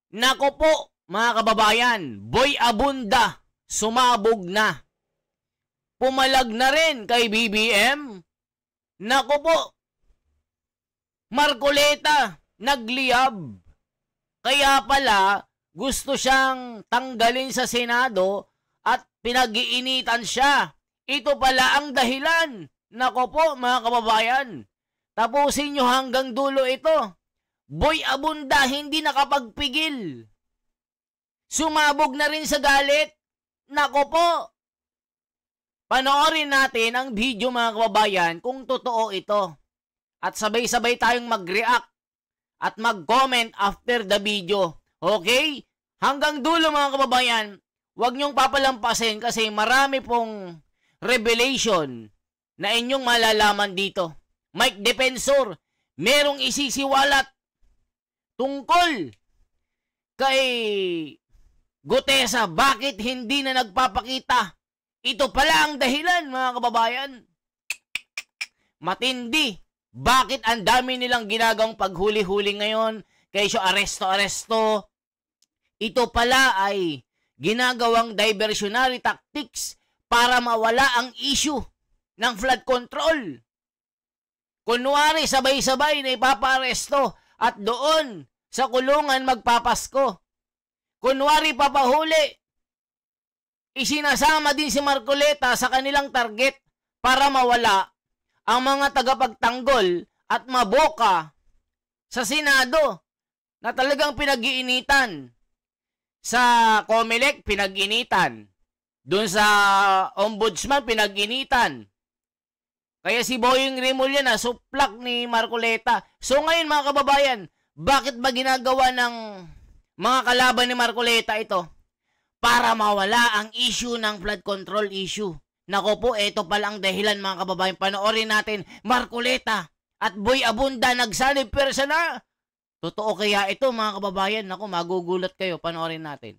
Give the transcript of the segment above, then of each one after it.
Nako po, mga kababayan, Boy Abunda, sumabog na. Pumalag na rin kay BBM. Nako po, Marcoleta, nagliyab. Kaya pala, gusto siyang tanggalin sa Senado at pinag-iinitan siya. Ito pala ang dahilan. Nako po, mga kababayan, tapusin nyo hanggang dulo ito. Boy Abunda hindi nakapagpigil. Sumabog na rin sa galit. Nako po. Panoorin natin ang video, mga kababayan, kung totoo ito. At sabay-sabay tayong mag-react at mag-comment after the video. Okay? Hanggang dulo, mga kababayan, huwag niyong papalampasin kasi marami pong revelation na inyong malalaman dito. Mike Defensor, merong isisiwalat tungkol kay Gutesa. Bakit hindi na nagpapakita? Ito pala ang dahilan, mga kababayan. Matindi. Bakit ang dami nilang ginagawang paghuli-huli ngayon? Kaysa aresto-aresto. Ito pala ay ginagawang diversionary tactics para mawala ang issue ng flood control. Kunwari, sabay-sabay na ipapa-aresto at doon sa kulungan magpapasko. Kunwari, papahuli. Isinasama din si Marcoleta sa kanilang target para mawala ang mga tagapagtanggol at maboka sa Senado na talagang pinag-iinitan. Sa COMELEC, pinag-initan. Doon sa Ombudsman, pinag-initan. Kaya si Boying Rimulya na suplak ni Marcoleta. So ngayon, mga kababayan, bakit ba ginagawa ng mga kalaban ni Marcoleta ito? Para mawala ang issue ng flood control issue. Nako po, ito pala ang dahilan, mga kababayan. Panoorin natin, Marcoleta at Boy Abunda nagsanib persa na. Totoo kaya ito, mga kababayan? Nako, magugulat kayo. Panoorin natin.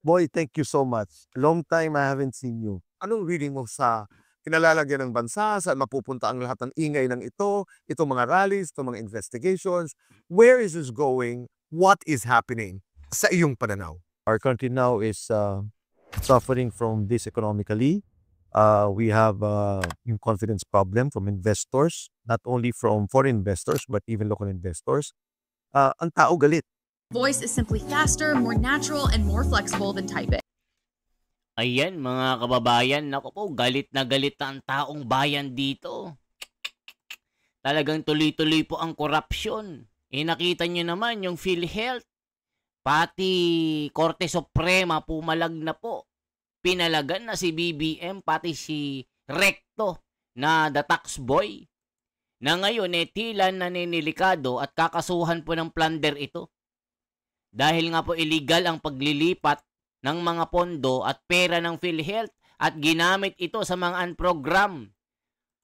Boy, thank you so much. Long time I haven't seen you. Anong reading mo sa kinalalagyan ng bansa? Saan mapupunta ang lahat ng ingay ng ito? Itong mga rallies, itong mga investigations. Where is this going? What is happening sa iyong pananaw? Our country now is suffering from this economically. We have yung confidence problem from investors, not only from foreign investors, but even local investors. Ang tao galit. Voice is simply faster, more natural, and more flexible than typing. Ayan, mga kababayan, naku po, galit na ang taong bayan dito. Talagang tuloy-tuloy po ang korupsyon. Nakita nyo naman yung PhilHealth, pati Korte Suprema pumalag na po. Pinalagan na si BBM, pati si Recto na the tax boy. Na ngayon, tila naninilikado at kakasuhan po ng plunder ito. Dahil nga po illegal ang paglilipat ng mga pondo at pera ng PhilHealth at ginamit ito sa mga program.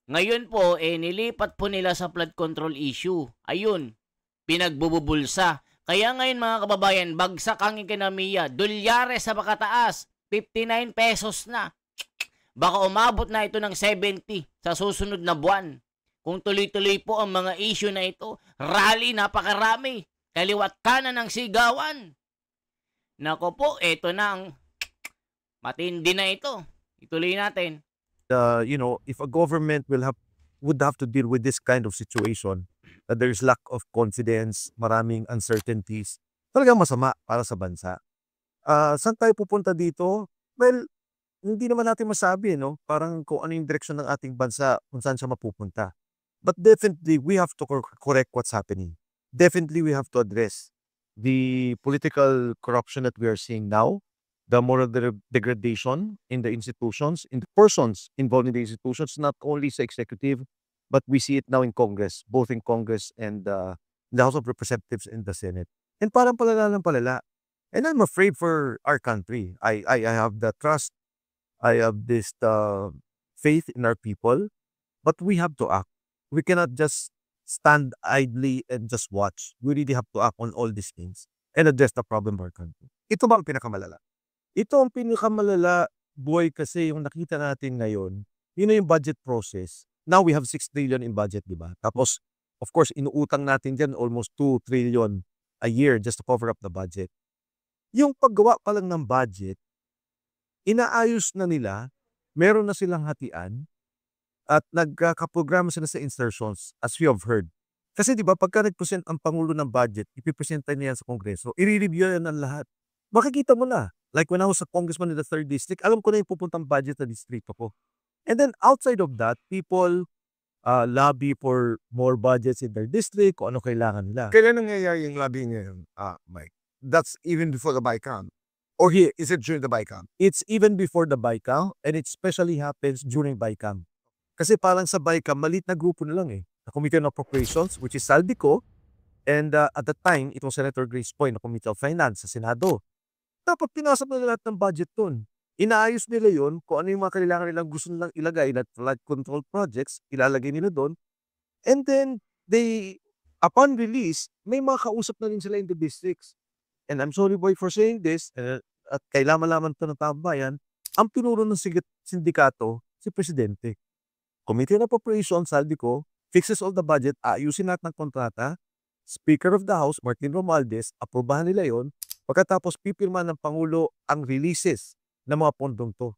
Ngayon po, nilipat po nila sa flood control issue. Ayun, pinagbubulsa. Kaya ngayon, mga kababayan, bagsak ang ekonomiya. Dolyares sa pakataas, 59 pesos na. Baka umabot na ito ng 70 sa susunod na buwan. Kung tuloy-tuloy po ang mga issue na ito, rally, napakarami. Kaliwat kanan ng sigawan. Nako po, ito na ang matindi na ito. Ituloy natin. If a government would have to deal with this kind of situation, that there is lack of confidence, maraming uncertainties, talagang masama para sa bansa. Saan tayo pupunta dito? Well, hindi naman natin masabi, no? Parang kung ano yung direksyon ng ating bansa, kung saan siya mapupunta. But definitely, we have to correct what's happening. Definitely, we have to address the political corruption that we are seeing now, the moral degradation in the institutions, in the persons involved in the institutions, not only sa executive, but we see it now in Congress, both in Congress and in the House of Representatives and the Senate. And parang palala ng palala. And I'm afraid for our country. I have the trust. I have this faith in our people, but we have to act. We cannot just stand idly and just watch. We really have to act on all these things and address the problem of our country. Ito ba ang pinakamalala? Ito ang pinakamalala, boy, kasi yung nakita natin ngayon, yun na yung budget process. Now we have 6 trillion in budget, di ba? Tapos, of course, inuutang natin dyan almost 2 trillion a year just to cover up the budget. Yung paggawa pa lang ng budget, inaayos na nila, meron na silang hatian, at nagkakaprograma sila sa insertions, as we have heard. Kasi di ba, pagka nag-present ang Pangulo ng budget, ipipresenta niya yan sa Kongreso, i-review yan ng lahat. Makikita mo na. Like when I was a congressman in the 3rd district, alam ko na yung pupuntang budget na distrito ko. And then outside of that, people lobby for more budgets in their district, kung ano kailangan nila. Kailan nangyayari yung lobbying ngayon, Mike? That's even before the BICAM? Or is it during the BICAM? It's even before the BICAM, and it especially happens during BICAM. Kasi parang sa BICAM, maliit na grupo na lang eh. Na Committee on Appropriations, which is Saldico, and at that time, it was Senator Grace Poy na Committee of Finance sa Senado. Dapat pinasap na lahat ng budget dun. Inaayos nila yon kung ano yung mga kailangan nilang gusto nilang ilagay na flood control projects, ilalagay nila doon. And then, upon release, may mga kausap na rin sila in the districts. And I'm sorry boy for saying this, at kailangan malaman ito ng taong bayan, ang pinuro ng sindikato, si Presidente. Committee on Appropriations, Saldico, fixes all the budget, ayusin natin ng kontrata, Speaker of the House, Martin Romualdez, aprobahan nila yon. Pagkatapos pipirma ng Pangulo ang releases ng mga pondong to.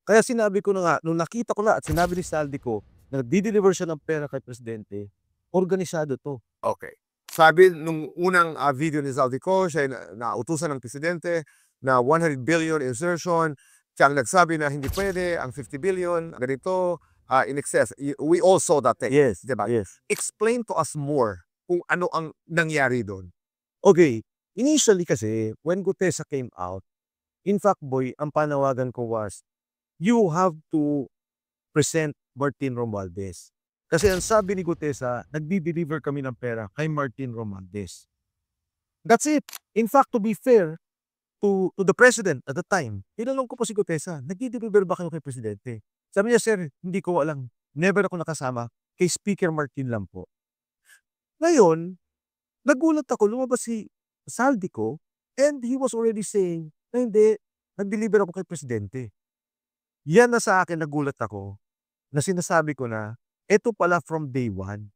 Kaya sinabi ko na nga, nung nakita ko na at sinabi ni Saldico na di-deliver siya ng pera kay Presidente, organisado to. Okay. Sabi nung unang video ni Saldico, siya nautusan ng Presidente na 100 billion insertion. Siya ang nagsabi na hindi pwede, ang 50 billion, ganito, in excess. We all saw that thing. Yes, diba? yes. Explain to us more kung ano ang nangyari doon. Okay, initially kasi, when Gutesa came out, in fact, boy, ang panawagan ko was, you have to present Martin Romualdez. Kasi ang sabi ni Gutesa, nagdi-deliver kami ng pera kay Martin Romualdez. That's it. In fact, to be fair to the President at the time, tinanong ko po si Gutesa, nagdi-deliver ba kayo kay Presidente? Sabi niya, sir, hindi ko alam. Never ako nakasama. Kay Speaker Martin lang po. Ngayon, nagulat ako, lumabas si Saldico, and he was already saying na hindi, nag-deliver ako kay Presidente. Yan na sa akin nagulat ako, na sinasabi ko na, eto pala from day one,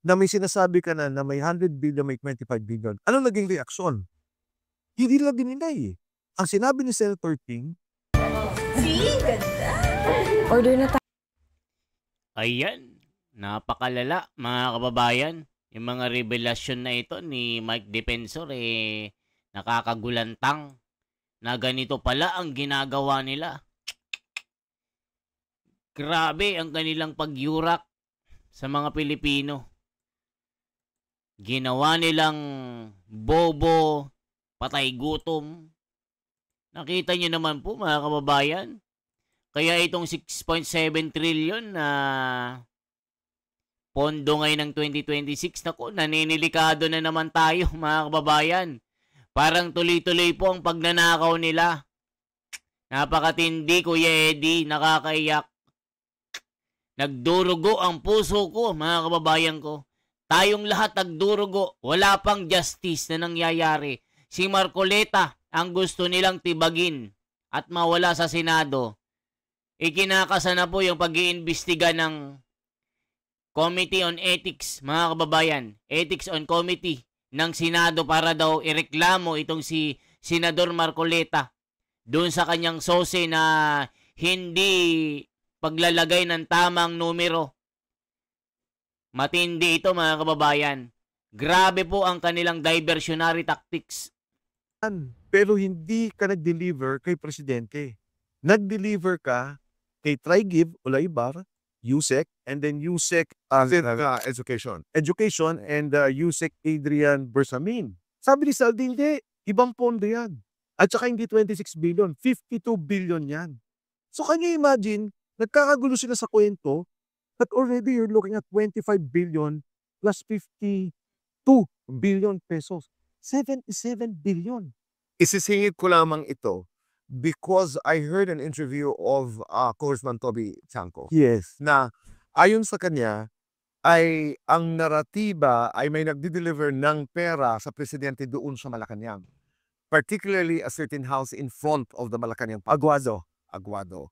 na may sinasabi ka na may 100 billion, may 25 billion. Ano naging reaksyon? Hindi lang dininay eh. Ang sinabi ni Senator Ting, See? Ganda. Order na tayo. Ayan, napakalala mga kababayan. Yung mga revelasyon na ito ni Mike Defensor nakakagulantang na ganito pala ang ginagawa nila. Grabe ang kanilang pagyurak sa mga Pilipino. Ginawa nilang bobo, patay gutom. Nakita nyo naman po mga kababayan. Kaya itong 6.7 trillion na pondo ngayon ng 2026, naku, naninilikado na naman tayo mga kababayan. Parang tuloy-tuloy po ang pagnanakaw nila. Napakatindi, Kuya Eddie, nakakaiyak. Nagdurugo ang puso ko, mga kababayan ko. Tayong lahat nagdurugo, wala pang justice na nangyayari. Si Marcoleta ang gusto nilang tibagin at mawala sa Senado. Ikinakasa na po yung pag-iimbestiga ng Committee on Ethics, mga kababayan. Ethics on Committee ng Senado para daw ireklamo itong si Senador Marcoleta doon sa kanyang sose na hindi paglalagay ng tamang numero. Matindi ito mga kababayan. Grabe po ang kanilang diversionary tactics. pero hindi ka nag-deliver kay Presidente. Nag-deliver ka kay Trigive Ulaybar, USEC, and then USEC Education, and USEC Adrian Bersamin. Sabi ni Saldi, hindi, ibang pondo yan. At saka hindi 26 billion, 52 billion yan. So can you imagine, nagkakagulo sila sa kwento, that already you're looking at 25 billion plus 52 billion pesos. 77 billion. Isisingit ko lamang ito because I heard an interview of Congressman Toby Chanco. Yes. Na ayon sa kanya, ay ang naratiba ay may nagdi-deliver ng pera sa Presidente doon sa Malacanang. Particularly a certain house in front of the Malacanang. Aguado.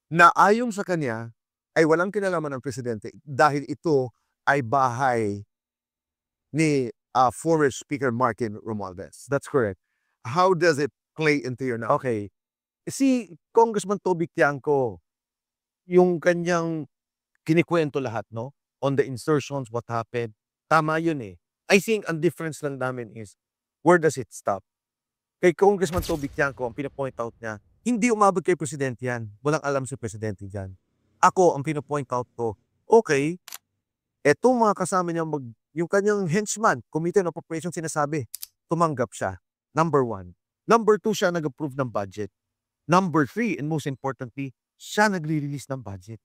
Na ayon sa kanya, ay walang kinalaman ng Presidente dahil ito ay bahay ni former Speaker Martin Romualdez. That's correct. How does it play into your now? Okay. Si Congressman Toby Tiangco, yung kanyang kinikwento lahat, no? On the insertions, what happened. Tama yun eh. I think ang difference lang namin is, where does it stop? Kay Congressman Toby Tiangco, ang pinapoint out niya, hindi umabot kay Presidente yan. Walang alam si Presidente dyan. Ako, ang pinapoint out ko, okay, etong mga kasama niya, yung kanyang henchman, Committee on Appropriations, sinasabi, tumanggap siya. Number 1. Number 2, siya nag-approve ng budget. Number 3, and most importantly, siya nagre-release ng budget.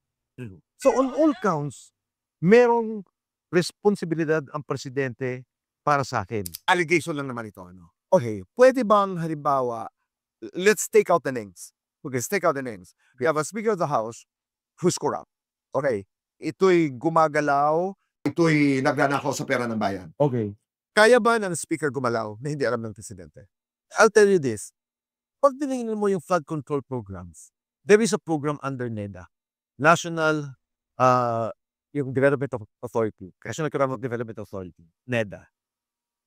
So on all counts, merong responsibilidad ang Presidente para sa akin. Allegation lang naman ito. Ano? Okay, pwede bang halimbawa, let's take out the names. Okay, let's take out the names. We have a Speaker of the House who's corrupt. Okay, ito'y gumagalaw, ito'y nagnanakaw sa pera ng bayan. Okay. Kaya ba ng Speaker gumalaw na hindi alam ng Presidente? I'll tell you this. Pag tinignan mo yung flood control programs, there is a program under NEDA. National yung Development Authority. National Economic Development Authority. NEDA.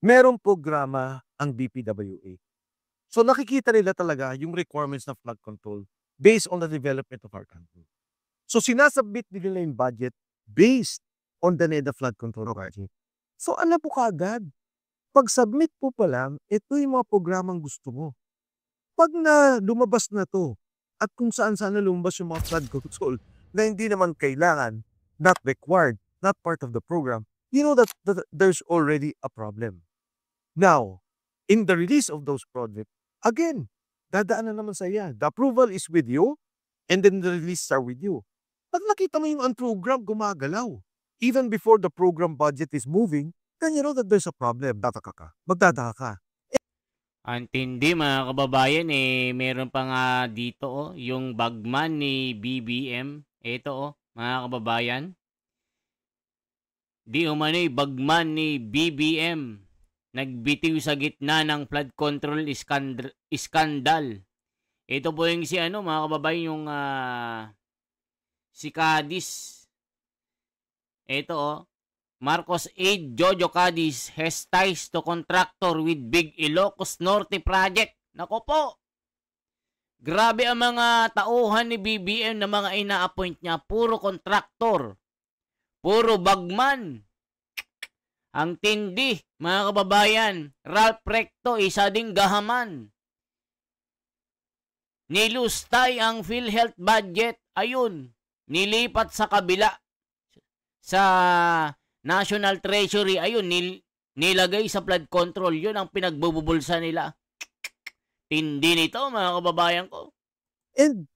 Merong programa ang DPWA. So nakikita nila talaga yung requirements ng flood control based on the development of our country. So sinasubmit nila yung budget based on the NEDA flood control project. So alam po kaagad, pag submit po pa lang, ito yung mga programang gusto mo. Pag na lumabas na to, at kung saan-saan na lumabas yung mga flood control na hindi naman kailangan, not required, not part of the program, you know that there's already a problem. Now, in the release of those projects, again, dadaan na naman sa iya. The approval is with you, and then the release are with you. Pag nakita mo yung program gumagalaw, even before the program budget is moving, then you know that there's a problem. Magtataka ka. Antindi mga kababayan meron pa nga dito yung bagman ni BBM. Ito mga kababayan. Di umano'y bagman ni BBM nagbitiw sa gitna ng flood control iskandal. Ito po yung si mga kababayan yung si Cadiz. Ito Marcos aide Jojo Cadiz has ties to contractor with Big Ilocos Norte project. Nako po. Grabe ang mga tauhan ni BBM na mga ina-appoint niya. Puro contractor. Puro bagman. Ang tindi, mga kababayan. Ralph Recto, isa ding gahaman. Nilustay ang PhilHealth budget. Ayun. Nilipat sa kabila. Sa National Treasury, ayun, nilagay sa flood control. Yun ang pinagbubulsa nila. Tindi nito, mga kababayan ko. And,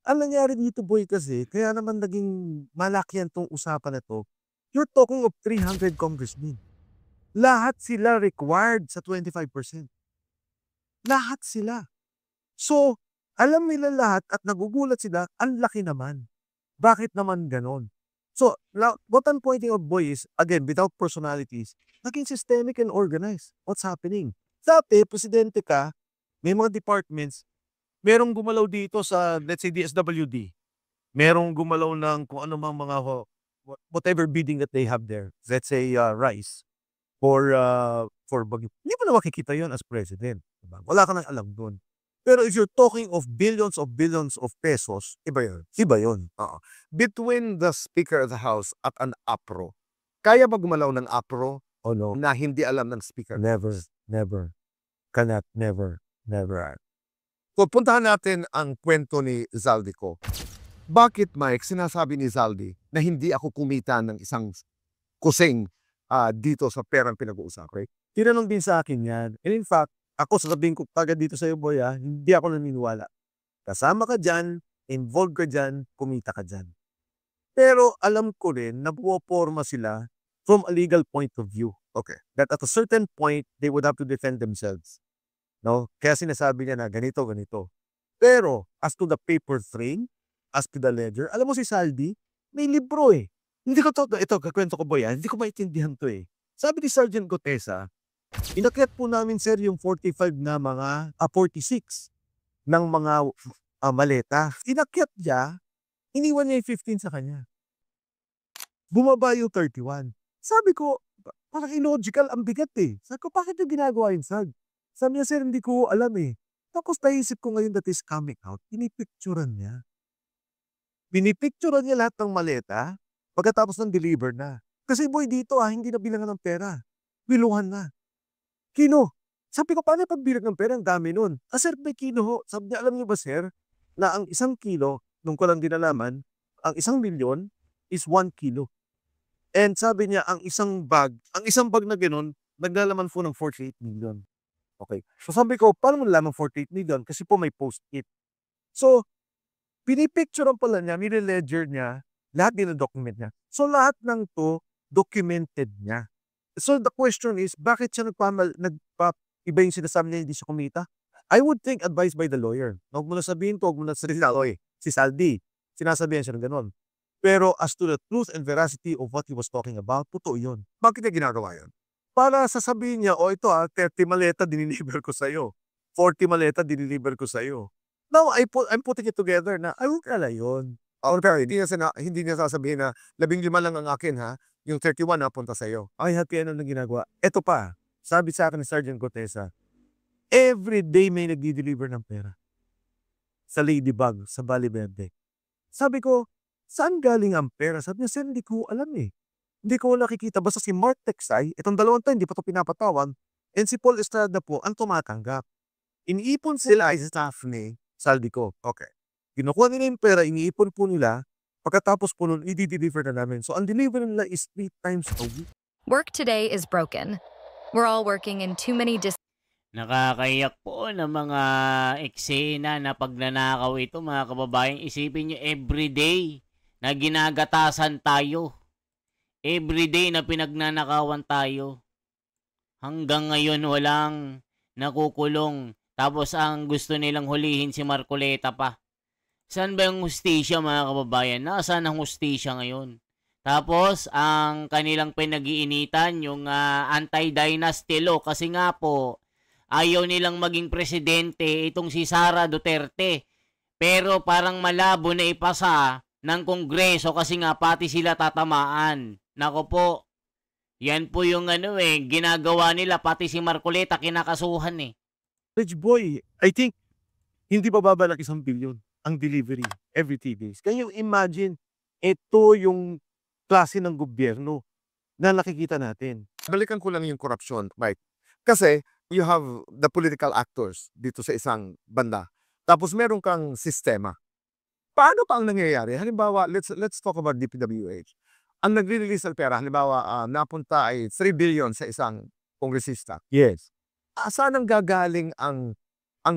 ang nangyari dito, boy, kasi, kaya naman naging malakihan tong usapan na to, you're talking of 300 congressmen. Lahat sila required sa 25%. Lahat sila. So, alam nila lahat at nagugulat sila, ang laki naman. Bakit naman ganon? So, what I'm pointing out, boy, is, again, without personalities, naging systemic and organized. What's happening? Dati, presidente ka, may mga departments, merong gumalaw dito sa, let's say, DSWD. Merong gumalaw ng kung ano mang mga, whatever bidding that they have there. Let's say, rice. For Baguio. Hindi mo na makikita yun as president. Diba? Wala ka nang alam dun. Pero if you're talking of billions of pesos, iba yun. Iba yun. Between the Speaker of the House at an APRO, kaya ba gumalaw ng APRO Oh no. na hindi alam ng Speaker? Never. Cannot, never. So, puntahan natin ang kwento ni Zaldico. Bakit, Mike, sinasabi ni Zaldi na hindi ako kumita ng isang kusing dito sa perang pinag-uusapan? Tinanong din sa akin yan. And in fact, ako sasabihin ko tagad dito sa iyo, boy, hindi ako naniniwala. Kasama ka dyan, involved ka dyan, kumita ka dyan. Pero alam ko rin na buwaporma sila from a legal point of view. Okay. That at a certain point, they would have to defend themselves. No? Kaya sinasabi niya na ganito. Pero as to the paper trail, as to the ledger, alam mo si Saldi, may libro eh. Hindi ko ito, kakwento ko, boy, hindi ko maintindihan to eh. Sabi ni Sergeant Gotesa, inakyat po namin, sir, yung 45 na mga 46 ng mga maleta. Inakyat niya, iniwan niya yung 15 sa kanya. Bumaba yung 31. Sabi ko, Parang illogical, ang bigat eh. Sabi ko, bakit yung ginagawa yun, Sal? Sabi niya, sir, hindi ko alam eh. Tapos naisip ko ngayon that is coming out, pinipicturan niya. Pinipicturan niya lahat ng maleta pagkatapos ng deliver na. Kasi boy, dito hindi na bilangan ng pera. Biluhan na. Kino. Sabi ko, paano pagbilang ng pera? Ang dami nun. Sir, may kino ho. Sabi niya, alam niyo ba, sir, na ang 1 kilo, nung ko lang din nalaman, ang 1 milyon is 1 kilo. And sabi niya, ang isang bag na gano'n, naglalaman po ng 48 million. Okay. So sabi ko, paano mo nalaman 48 million? Kasi po may post-it. So, pinipicturean pala niya, nire-ledger niya, lahat din-document niya. So lahat ng to, documented niya. So the question is, bakit siya iba yung sinasabi niya, hindi siya kumita? I would think advised by the lawyer. Huwag mo na sabihin to, huwag mo na si Saldi. Sinasabihan siya ng gano'n. Pero as to the truth and veracity of what he was talking about, totoo yun. Bakit niya ginagawa yun? Para sasabihin niya, ito 30 maleta diniliver ko sa'yo. 40 maleta diniliver ko sa'yo. Now, I'm putting it together na, ay, huwag kala yun. Pero hindi niya sasabihin na 15 lang ang akin ha, yung 31 napunta sa'yo. Ay, happy ano nang ginagawa. Ito pa, sabi sa akin ni Sergeant Gotesa, every day may nagdi-deliver ng pera. Sa Ladybug, sa Valle Verde. Sabi ko, saan galing ang pera? Sabi niya, sir, hindi ko alam eh. Hindi ko nakikita. Basta si Mark Texay, itong dalawang tayo, hindi pa ito pinapatawan, and si Paul Estrada po ang tumatanggap. Iniipon sila ay staff ni Saldico. Okay. Kinukuha nila yung pera, iniipon po nila, pagkatapos po nun, i-deliver na namin. So, ang delivery nila is 3 times a week. Work today is broken. We're all working in too many Nakakaiyak po ng mga eksena na pagnanakaw ito, mga kababayan. Isipin nyo, everyday na ginagatasan tayo. Everyday na pinagnanakawan tayo. Hanggang ngayon walang nakukulong. Tapos ang gusto nilang hulihin si Marcoleta pa. Saan ba yung hustisya, mga kababayan? Nasaan ang hustisya ngayon? Tapos ang kanilang pinag-iinitan, yung anti-dynasty law. Kasi nga po, ayaw nilang maging presidente itong si Sara Duterte. Pero parang malabo na ipasa ng Kongreso kasi nga pati sila tatamaan. Nako po, yan po yung ginagawa nila. Pati si Marcoleta kinakasuhan eh. Rich boy, I think, hindi pa babalik 1 billion ang delivery every 3 days. Can you imagine, ito yung klase ng gobyerno na nakikita natin. Balikan ko lang yung corruption, Mike. Kasi, you have the political actors dito sa isang banda. Tapos meron kang sistema. Paano pa ang nangyayari? Halimbawa, let's talk about DPWH. Ang nagre-release ng pera, halimbawa, napunta ay 3 billion sa isang kongresista. Yes. Saan ang gagaling ang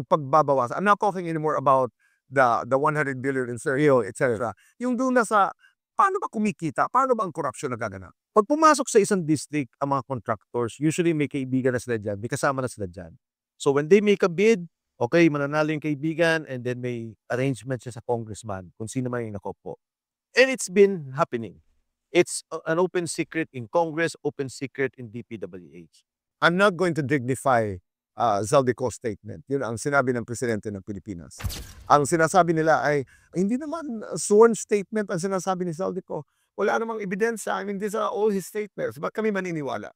pagbabawas? I'm not talking anymore about the 100 billion in Serio, etc. Yung doon na sa, paano ba kumikita? Paano ba ang corruption nagaganap? Pag pumasok sa isang district, ang mga contractors, usually may kaibigan na sila dyan, may kasama na sila dyan. So when they make a bid, okay, mananalo yung kaibigan, and then may arrangement siya sa congressman, kung sino man yung nakopo. And it's been happening. It's an open secret in Congress, open secret in DPWH. I'm not going to dignify Zaldico's statement. Yun ang sinabi ng presidente ng Pilipinas. Ang sinasabi nila ay, hindi naman sworn statement ang sinasabi ni Zaldico. Wala namang ebidensya. I mean, these are all his statements. Ba't kami maniniwala?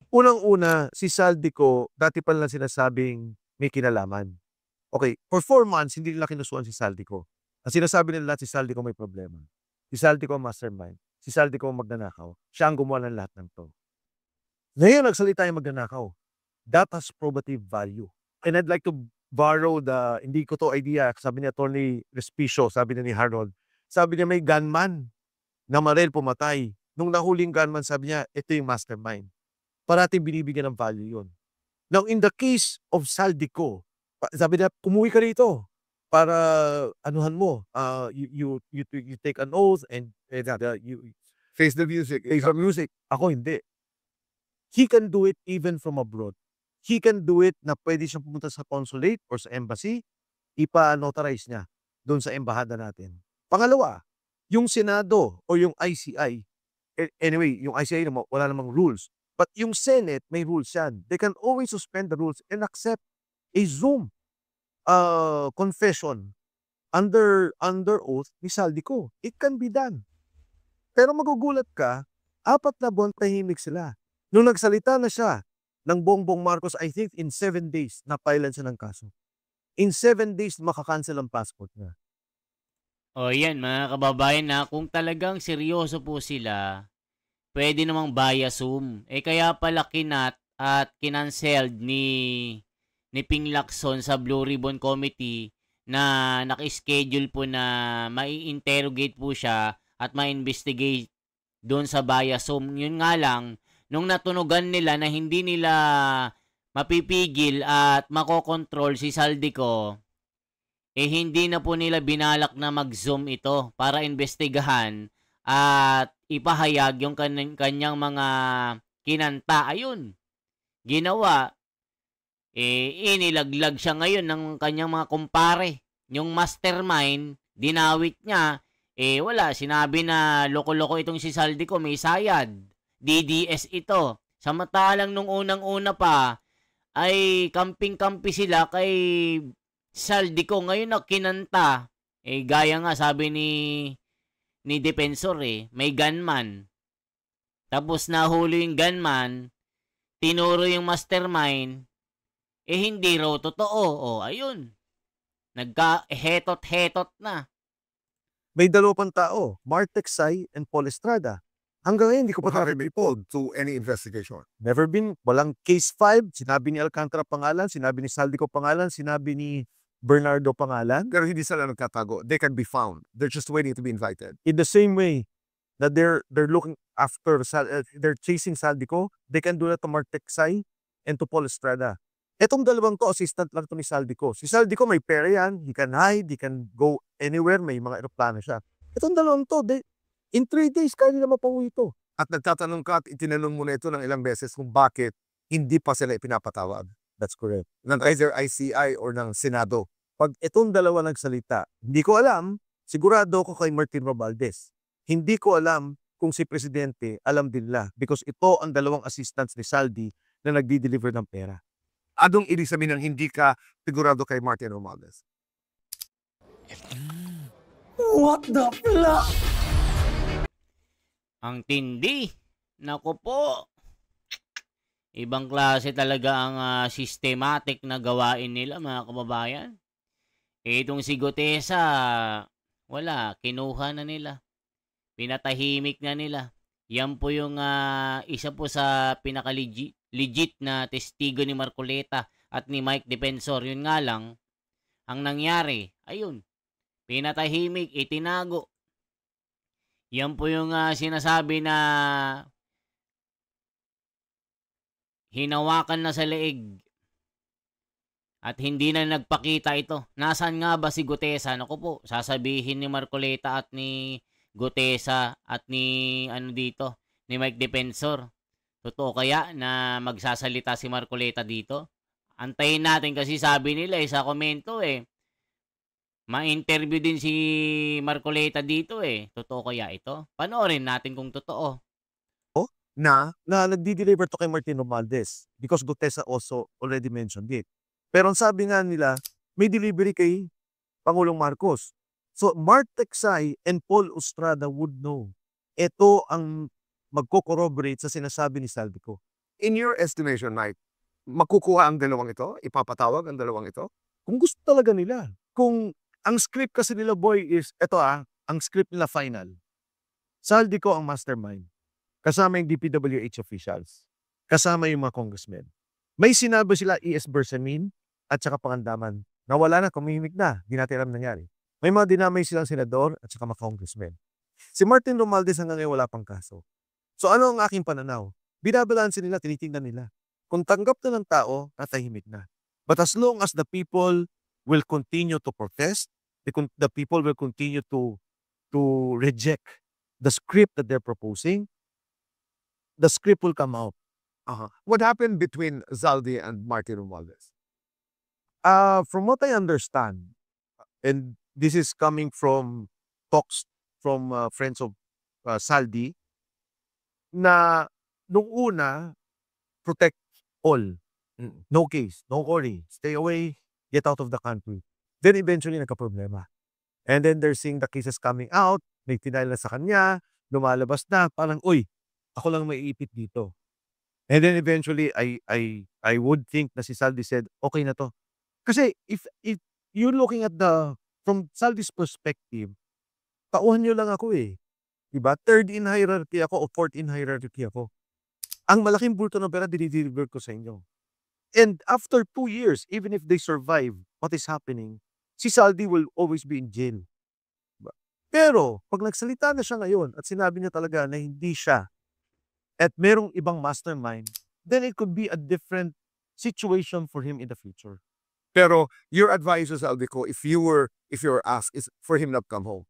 Unang-una, si Saldico, dati pa lang sinasabing may kinalaman. Okay, for 4 months, hindi nila kinusuan si Saldico. Ang sinasabi nila si Saldico may problema. Si Saldico ang mastermind. Si Saldico ang magnanakaw. Siya ang gumawa ng lahat ng to. Ngayon, nagsalita yung magnanakaw. That has probative value. And I'd like to borrow hindi ko to idea, sabi ni Atty. Respicio, sabi ni Harold, sabi niya may gunman na Marel pumatay. Nung nahuling gunman, sabi niya, ito yung mastermind. Parating binibigyan ng value yun. Now, in the case of Saldico, sabi niya, umuwi ka rito para anuhan mo. You take an oath and you Face the music. face the music. Ako hindi. He can do it even from abroad. He can do it na pwede siyang pumunta sa consulate or sa embassy, ipa-notarize niya doon sa embahada natin. Pangalawa, yung Senado o yung ICI, anyway, yung ICI wala namang rules. But yung Senate, may rules yan. They can always suspend the rules and accept a Zoom confession under oath ni Saldico. It can be done. Pero magugulat ka, 4 na buwan tahimik sila. Nung nagsalita na siya ng Bongbong Marcos, I think in 7 days, napailan siya ng kaso. In 7 days, makakancel ang passport niya. O yan, mga kababayan na kung talagang seryoso po sila, pwede namang via Zoom. Kaya pala kinat at kinanceled ni Ping Lacson sa Blue Ribbon Committee na naka-schedule po na mai-interrogate po siya at ma-investigate doon sa via Zoom. Yun nga lang, nung natunugan nila na hindi nila mapipigil at makokontrol si Saldico, hindi na po nila binalak na mag-zoom ito para investigahan at ipahayag yung kanyang mga kinanta. Ayun, ginawa. Inilaglag siya ngayon ng kanyang mga kumpare. Yung mastermind, dinawit niya. Wala, sinabi na loko-loko itong si Saldico, may sayad. DDS ito. Samantalang nung unang-una pa, ay kamping-kampi sila kay Saldico. Ngayon na kinanta. Gaya nga sabi ni Defensor may gunman. Tapos nahuli yung gunman, tinuro yung mastermind, hindi raw totoo. Ayun. Nagka-hetot-hetot na. May dalawa pang tao, Mark Teksay and Paul Estrada. Hanggang ngayon, hindi ko pa May pulled to any investigation. Never been, walang case 5. Sinabi ni Alcantara pangalan, sinabi ni Saldico pangalan, sinabi ni Bernardo pangalan. Pero hindi sila nagtatago. They can be found. They're just waiting to be invited. In the same way that they're looking after, they're chasing Saldico, they can do that to Mark Teksay and to Paul Estrada. Etong dalawang to, assistant lang to ni Saldico. Si Saldico may pera yan, he can hide, he can go anywhere, may mga aeroplano siya. Etong dalawang to, in 3 days, kaya nila mapauwi ito. At nagtatanong ka at itinanong mo na ito ng ilang beses kung bakit hindi pa sila ipinapatawag. That's correct. Ng either ICI or ng Senado. Pag itong dalawa nagsalita, hindi ko alam, sigurado ko kay Martin Romualdez. Hindi ko alam kung si Presidente alam din nila because ito ang dalawang assistants ni Saldi na nagdi-deliver ng pera. Anong ibig sabihin ng hindi ka sigurado kay Martin Romualdez? What the fuck? Ang tindi. Naku po. Ibang klase talaga ang systematic na gawain nila, mga kababayan. Itong si Gutesa, wala, kinuha na nila. Pinatahimik na nila. Yan po yung isa po sa pinaka-legit na testigo ni Marcoleta at ni Mike Defensor. Yun nga lang, ang nangyari, ayun, pinatahimik, itinago. Yan po yung sinasabi na hinawakan na sa leeg at hindi na nagpakita ito. Nasaan nga ba si Gutesa? Naku po, sasabihin ni Marcoleta at ni Gutesa at ni ni Mike Defensor. Totoo kaya na magsasalita si Marcoleta dito? Antayin natin kasi sabi nila sa komento ma-interview din si Marcoleta dito Totoo kaya ito? Panoorin natin kung totoo. Na nagdi-deliver to kay Martin Romualdez because Gutesa also already mentioned it. Pero ang sabi nga nila, may delivery kay Pangulong Marcos. So Mark Teksay and Paul Estrada would know. Ito ang magko-corroborate sa sinasabi ni Saldico. In your estimation, Mike, makukuha ang dalawang ito? Ipapatawag ang dalawang ito? Kung gusto talaga nila. Kung ang script kasi nila, boy, is, ito ang script nila final. Saldico ang mastermind. Kasama yung DPWH officials. Kasama yung mga congressmen. May sinabi sila E.S. Bersamin at saka Pangandaman. Nawala na, kumimik na. Di natin alam nangyari. May mga dinamay silang senador at saka mga congressmen. Si Martin Romualdez hanggang ngayon wala pang kaso. So ano ang aking pananaw? Binabalansin nila, tinitingnan nila. Kung tanggap na ng tao, natahimik na. But as long as the people will continue to protest, the people will continue to reject the script that they're proposing, the script will come out. What happened between Zaldi and Martin Romualdez? From what I understand, and this is coming from talks from friends of Saldi, na nung una, protect all. No case, no worry, stay away, get out of the country. Then eventually nagka-problema. And then they're seeing the cases coming out, may tinayal na sa kanya, lumalabas na, parang, uy, ako lang maiipit dito. And then eventually, I would think na si Saldi said, okay na to. Kasi if you're looking at from Saldi's perspective, tauhan nyo lang ako eh. Diba? Third in hierarchy ako o fourth in hierarchy ako. Ang malaking bulto ng pera, dinideliver ko sa inyo. And after 2 years, even if they survive what is happening, si Saldi will always be in jail. Diba? Pero, pag nagsalita na siya ngayon at sinabi niya talaga na hindi siya at merong ibang mastermind, then it could be a different situation for him in the future. Pero your advice sa Saldico, if you were asked, is for him not come home.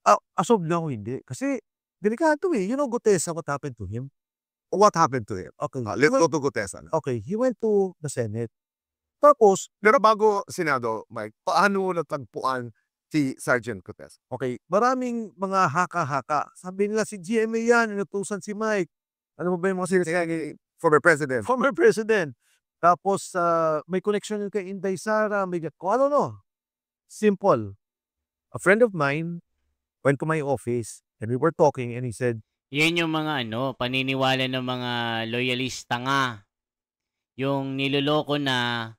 As of now, hindi. Kasi, delikado eh. You know, Gutesa, what happened to him? What happened to him? Okay. Let's go to Gutesa. Okay, he went to the Senate. Tapos, Pero bago Senado, Mike, paano natagpuan si Sergeant Gutesa? okay, maraming mga haka-haka. Sabi nila si GMA yan, inutusan si Mike. Ano mo ba yung mga sinasabi? Former President. Former President. Tapos, may connection yun kay Inday Sara, may kung ano no. Simple. A friend of mine went to my office and we were talking and he said, Yan yung mga paniniwala ng mga loyalista nga. Yung niloloko na,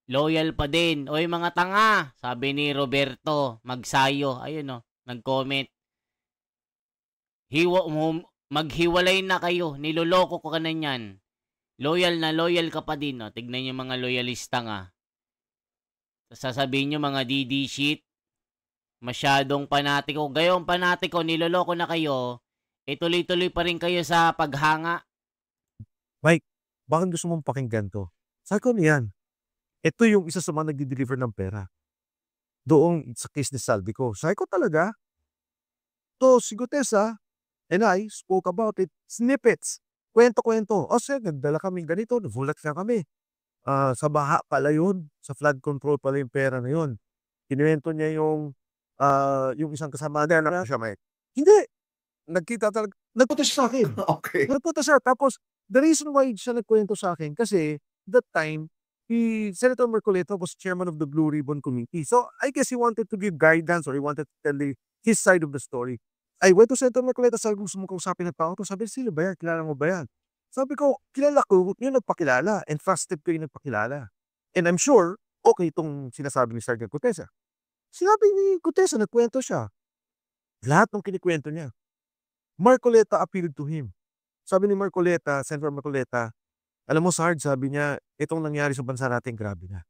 loyal pa din. Oy mga tanga, sabi ni Roberto Magsayo. Ayun nag-comment. Maghiwalay na kayo, niloloko ko ka na yan. Loyal ka pa din. Tignan yung mga loyalista nga. Sasabihin nyo mga DD shit. Masyadong panatiko. Gayong panatiko, niloloko na kayo. Tuloy-tuloy pa rin kayo sa paghanga. Mike, bakit gusto mong pakinggan to? Sabi ko niyan, ito yung isa sa mga nagdi-deliver ng pera. Doon sa case ni Saldico. Sabi ko talaga, to si Gutesa and I spoke about it, snippets, kwento-kwento. O sir, nagdala kami ganito, nagulat na kami. Sa baha pala yun, sa flood control pala yung pera na yun. Kinuwento niya yung isang kasama na Siya, Mike. hindi, Nagkita talaga. nagpunta siya sa akin. Okay. Nagpunta siya. Tapos, the reason why siya nagkwento sa akin, kasi that time, Senator Marcoleta was chairman of the Blue Ribbon Committee. So, I guess he wanted to give guidance or he wanted to tell his side of the story. I went to Senator Marcoleta, sabi ko, gusto mo kausapin ng tao to. Sabi, sino ba yan? Kilala mo ba yan? Sabi ko, kilala ko, yun nagpakilala. And trusted ko yung nagpakilala. And I'm sure, okay itong sinasabi ni Sergeant Gutesa. Sinabi ni Gutesa, nagkwento siya. Lahat ng kinikwento niya. Marcoleta appealed to him. Sabi ni Marcoleta, Senator Marcoleta, alam mo Sarge, sabi niya, itong nangyari sa bansa natin, grabe na.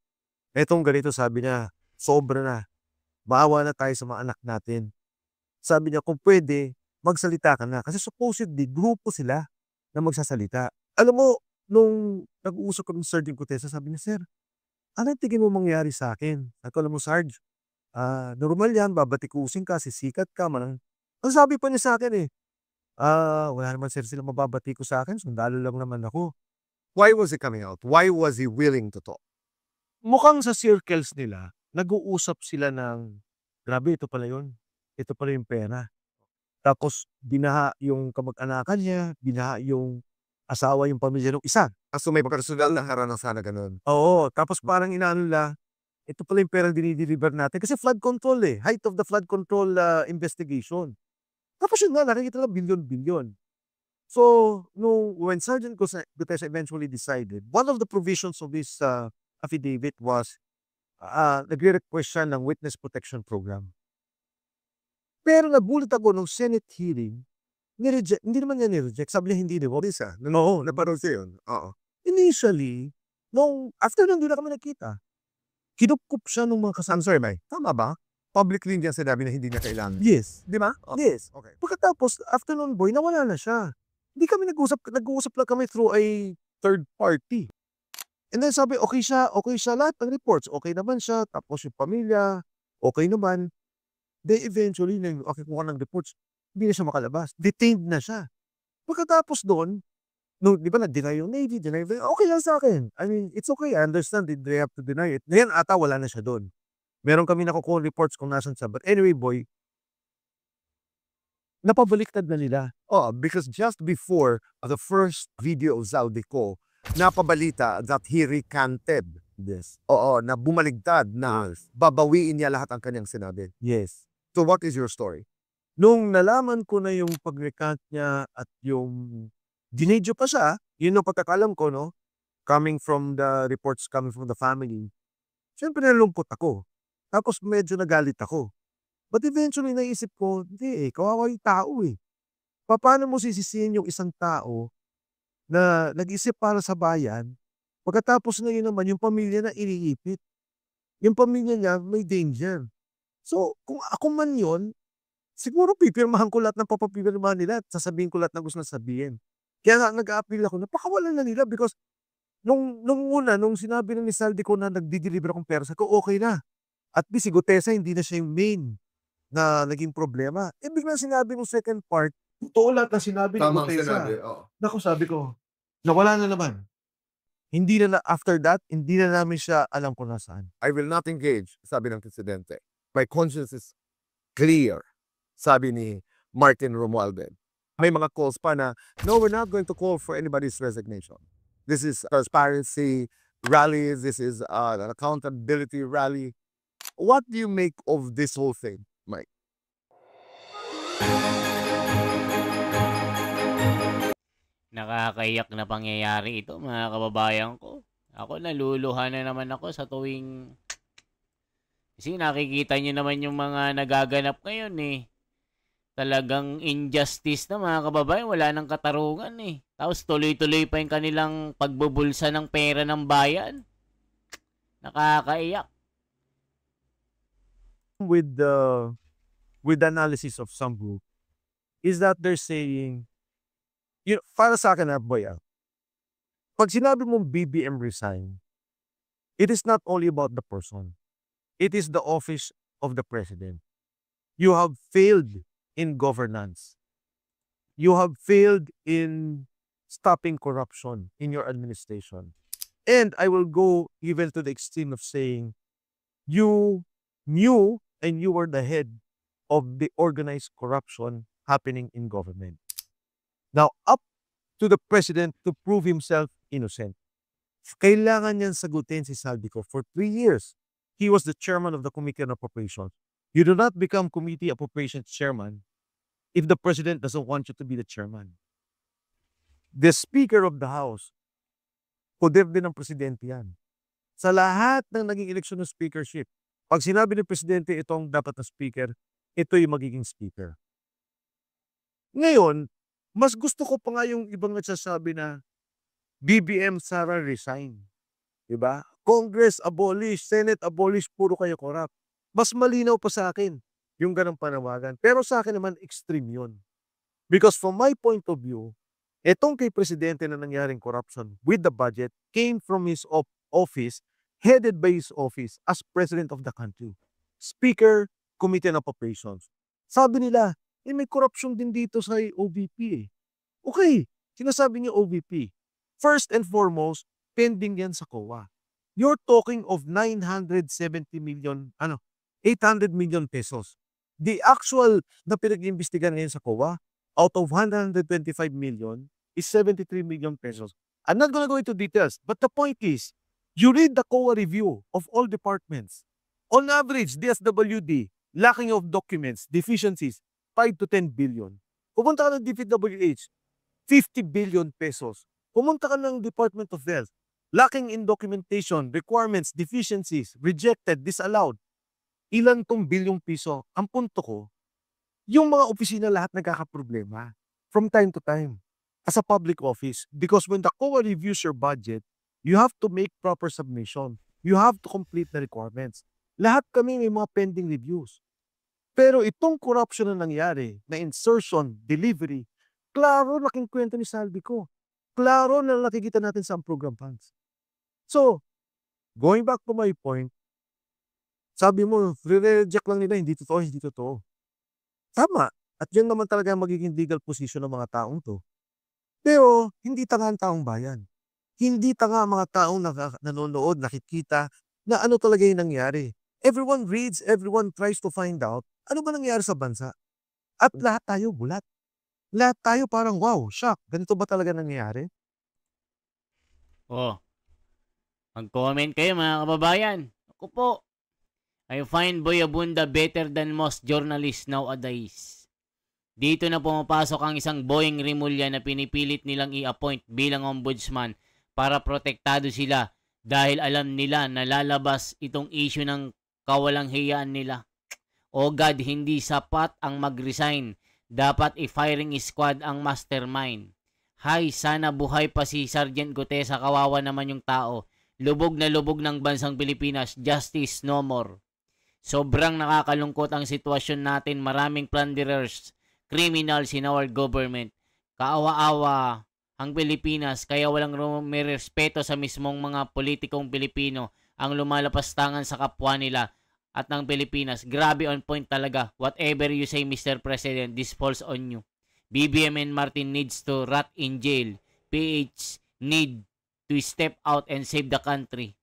Itong ganito, sabi niya, sobra na. Maawa na tayo sa mga anak natin. Sabi niya, kung pwede, magsalita ka na. Kasi supposedly, grupo sila na magsasalita. Alam mo, nung nag-uusap kami sa Sergeant Gutesa, sabi niya, Sir, ano yung tingin mo mangyari sa akin? Ako, alam mo Sarge, normal yan, babatikusin ka, sisikat ka, manang. Ang sabi pa niya sa akin wala naman sir sila mababati ko sa akin, sundalo lang naman ako. Why was he coming out? Why was he willing to talk? Mukhang sa circles nila, nag-uusap sila ng, grabe, ito pala yun. Ito pala yung pera. Tapos, binaha yung kamag-anakan niya, binaha yung asawa, yung pamilya ng isa. So may personal na harana sana ganun. Oo, tapos parang inaano nila, ito pala yung pera dinideliver natin. Kasi flood control height of the flood control investigation. Tapos yun nga, nakikita lang billion-billion. So, when Sergeant Gutesa eventually decided, one of the provisions of this affidavit was nagre-request siya ng witness protection program. Pero nagulat ako nung Senate hearing, hindi naman niya nireject. Sabi niya hindi, di ba? Oo, naparol siya yun. Oo. Initially, after nung doon na kami nakita, kinupkup siya nung mga kasama. I'm sorry, Mike. Tama ba? Publicly niya sinabi na hindi niya kailangan. Yes. Di ba? Yes. Okay. Pagkatapos, after nun, boy, nawala na siya. Hindi kami nag-uusap lang kami through a third party. And then sabi, okay siya, lahat ng reports, okay naman siya, tapos yung pamilya, okay naman. Then eventually, nang kuha ng reports, hindi na siya makalabas. Detained na siya. Pagkatapos doon, di ba na-deny yung Navy, okay lang sa akin. I mean, it's okay, I understand that they have to deny it. Ngayon ata, wala na siya doon. Meron kami nakukuha reports kung nasan siya. But anyway, boy, napabaliktad na nila. Oh, because just before the first video of Zaldico, napabalita that he recanted. Yes. Oo, na bumaligtad na babawiin niya lahat ang kanyang sinabi. Yes. So what is your story? Nung nalaman ko na yung pag-recant niya at yung dinedyo pa siya, yun ang pagkakalam ko, no? Coming from the reports coming from the family. Siyempre nalungkot ako. Tapos medyo nagalit ako. But eventually naisip ko, hindi kawawa yung tao eh. Paano mo sisisihin yung isang tao na nag-isip para sa bayan, pagkatapos ngayon naman yung pamilya na iniipit. Yung pamilya niya may danger. So, kung ako man yun, siguro pipirmahan ko lahat ng papapirmahan nila at sasabihin ko lahat ng gusto na sabihin. Kaya nga nag-a-appeal ako, napakawalan na nila because nung una, nung sinabi na ni Saldi ko na nagdi-deliver akong pera, sabi ko okay na. At least si Gutesa hindi na siya yung main na naging problema. Eh biglang sinabi ng second part, totoo lahat na sinabi ni Tamang Gutesa. sinabi, oo. Naku, sabi ko, nawala na naman. Hindi na after that, hindi na namin siya alam kung nasaan. I will not engage, sabi ng presidente. My conscience is clear, sabi ni Martin Romualdez. May mga calls pa na, no, we're not going to call for anybody's resignation. This is transparency rally. This is an accountability rally. What do you make of this whole thing, Mike? Nakakaiyak na pangyayari ito, mga kababayan ko. Ako, naluluha na naman ako sa tuwing... Kasi nakikita nyo naman yung mga nagaganap ngayon eh. Talagang injustice na, mga kababayan. Wala nang katarungan eh. Tapos tuloy-tuloy pa yung kanilang pagbubulsa ng pera ng bayan. Nakakaiyak. With the analysis of some group is that they're saying, you know, para sa akin, boy, pag sinabi mong BBM resign, it is not only about the person. It is the office of the president. You have failed in governance. You have failed in stopping corruption in your administration. And I will go even to the extreme of saying, you knew and you were the head of the organized corruption happening in government. Now, up to the president to prove himself innocent. Kailangan niyan sagutin si Saldico. For 3 years, he was the chairman of the Committee on Appropriations. You do not become Committee Appropriations chairman if the president doesn't want you to be the chairman. The Speaker of the House, poder din ng presidente yan. Sa lahat ng naging eleksyon ng speakership, pag sinabi ng presidente itong dapat na speaker, ito yung magiging speaker. Ngayon, mas gusto ko pa nga yung ibang nagsasabi na BBM Sara resign. Diba? Congress abolish, Senate abolish, puro kayo corrupt. Mas malinaw pa sa akin yung ganang panawagan. Pero sa akin naman, extreme yun. Because from my point of view, etong kay presidente na nangyaring corruption with the budget came from his office, headed by his office as president of the country. Speaker, Committee on Appropriations. Sabi nila, may corruption din dito sa OVP eh. Okay, sinasabi niyo OVP. First and foremost, pending yan sa COA. You're talking of 800 million pesos. The actual na pinag-iimbestigahan ngayon sa COA, out of 125 million, is 73 million pesos. I'm not gonna go into details, but the point is, you read the COA review of all departments. On average, DSWD, lacking of documents, deficiencies, 5 to 10 billion. Pumunta ka ng DPWH, 50 billion pesos. Pumunta ka ng Department of Health, lacking in documentation, requirements, deficiencies, rejected, disallowed. Ilan tong bilyong piso? Ang punto ko, yung mga opisina lahat nagkakaproblema from time to time as a public office. Because when the COA reviews your budget, you have to make proper submission. You have to complete the requirements. Lahat kami may mga pending reviews. Pero itong corruption na nangyari, na insertion, delivery, klaro laking kwento ni Saldico. Klaro na nakikita natin sa program funds. So, going back to my point, sabi mo, re-reject lang nila, hindi totoo. Tama. At yun naman talaga magiging legal position ng mga taong to. Pero, hindi tanga ang taong bayan. Hindi tanga ang mga taong nanonood, nakikita na ano talaga yung nangyari. Everyone reads, everyone tries to find out ano ba nangyari sa bansa. At lahat tayo bulat. Lahat tayo parang, wow, shock. Ganito ba talaga nangyari? Oh, mag-comment kayo mga kababayan. Ako po, I find Boy Abunda better than most journalists nowadays. Dito na pumapasok ang isang Boying Rimulya na pinipilit nilang i-appoint bilang ombudsman para protektado sila dahil alam nila na lalabas itong issue ng kawalang hiyaan nila. O God, hindi sapat ang mag-resign. Dapat i-firing squad ang mastermind. Hay, sana buhay pa si Sergeant Gutesa, kawawa naman yung tao. Lubog na lubog ng bansang Pilipinas, justice no more. Sobrang nakakalungkot ang sitwasyon natin, maraming plunderers, criminals in our government. Kaawa-awa ang Pilipinas kaya walang may respeto sa mismong mga politikong Pilipino ang lumalapastangan sa kapwa nila at ng Pilipinas. Grabe on point talaga. Whatever you say, Mr. President, this falls on you. BBM and Martin needs to rot in jail. PH need to step out and save the country.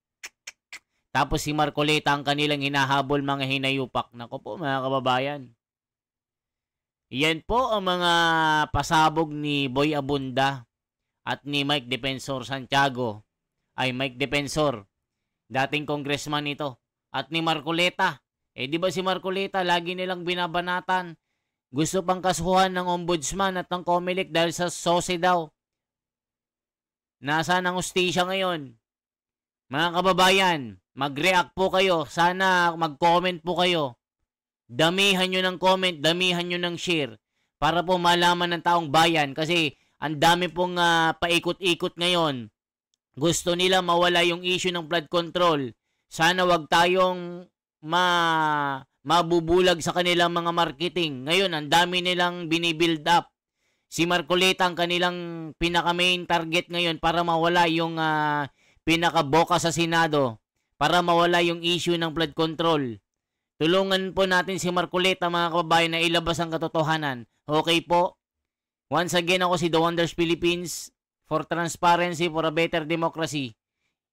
Tapos si Marcoleta ang kanilang hinahabol, mga hinayupak. Nako po mga kababayan. Yan po ang mga pasabog ni Boy Abunda at ni Mike Defensor Santiago. Ay, Mike Defensor, dating congressman ito. At ni Marcoleta. Di ba si Marcoleta lagi nilang binabanatan? Gusto pang kasuhan ng ombudsman at ng COMELEC dahil sa SOSE daw. Nasaan ang hustisya ngayon? Mga kababayan, mag-react po kayo. Sana mag-comment po kayo. Damihan nyo ng comment, damihan nyo ng share para po malaman ng taong bayan kasi ang dami pong paikot-ikot ngayon. Gusto nila mawala yung issue ng flood control. Sana wag tayong mabubulag sa kanilang mga marketing. Ngayon, ang dami nilang binibuild up. Si Marcoleta ang kanilang pinaka-main target ngayon para mawala yung pinaka-boka sa Senado. Para mawala yung issue ng flood control. Tulungan po natin si Marcoleta, mga kababayan, na ilabas ang katotohanan. Okay po? Once again, ako si The Wonders Philippines for transparency, for a better democracy.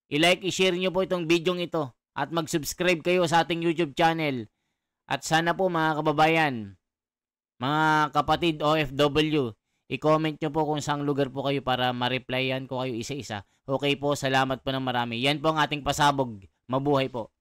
I-like, i-share nyo po itong video ito at mag-subscribe kayo sa ating YouTube channel. At sana po mga kababayan, mga kapatid OFW, i-comment nyo po kung saang lugar po kayo para ma-replyan ko kayo isa-isa. Okay po, salamat po ng marami. Yan po ang ating pasabog. Mabuhay po.